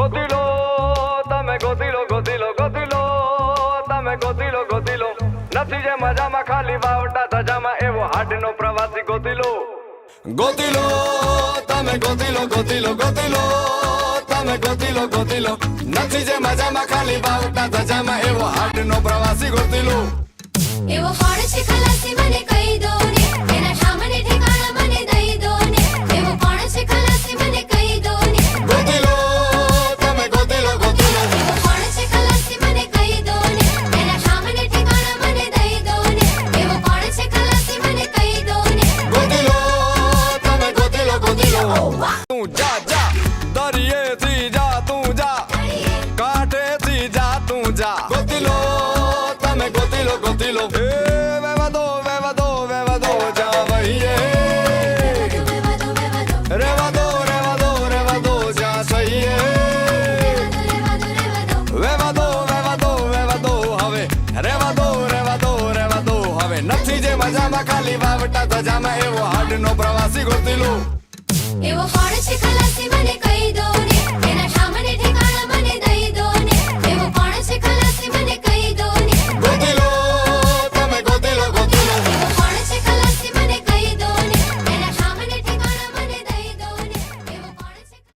ગોતી લો તમે ગોતી લો ગોતી લો ગોતી લો તમે ગોતી લો ગોતી લો નથી જે મજામાં ખાલી વાવટા ધજામાં એવો હાડનો પ્રવાસી ગોતી લો તમે ગોતી લો ગોતી લો ગોતી લો તમે ગોતી લો ગોતી લો નથી જે મજામાં ખાલી વાવટા ધજામાં એવો હાડનો પ્રવાસી ગોતી લો એવો કોણ છે ખલાસી મને કહી દો ને એના સામને ઠેકાણા મને દઈ દો ને એવો કોણ છે ખલાસી મને કહી દો ને ગોતી લો તમે ગોતી લો ગોતી લો એવો કોણ છે ખલાસી મને કહી દો ને એના સામને ઠેકાણા મને દઈ દો ને એવો કોણ છે ખલાસી મને કહી દો ને ગોતી લો તમે ગોતી લો ગોતી લો તું જા જા દરિયેથી જા તું જા કાંઠેથી જા તું જા ગોતી લો તમે ગોતી લો ગોતી લો એ વેવા દો જા વહીએ રેવા દો જા સહીએ વેવા દો હવે રેવા દો હવે નથી જે મજામાં ખાલી વાવટા ધજામાં એવો હાડનો પ્રવાસી ગોતી લો એવો કોણ છે ખલાસી મને કહી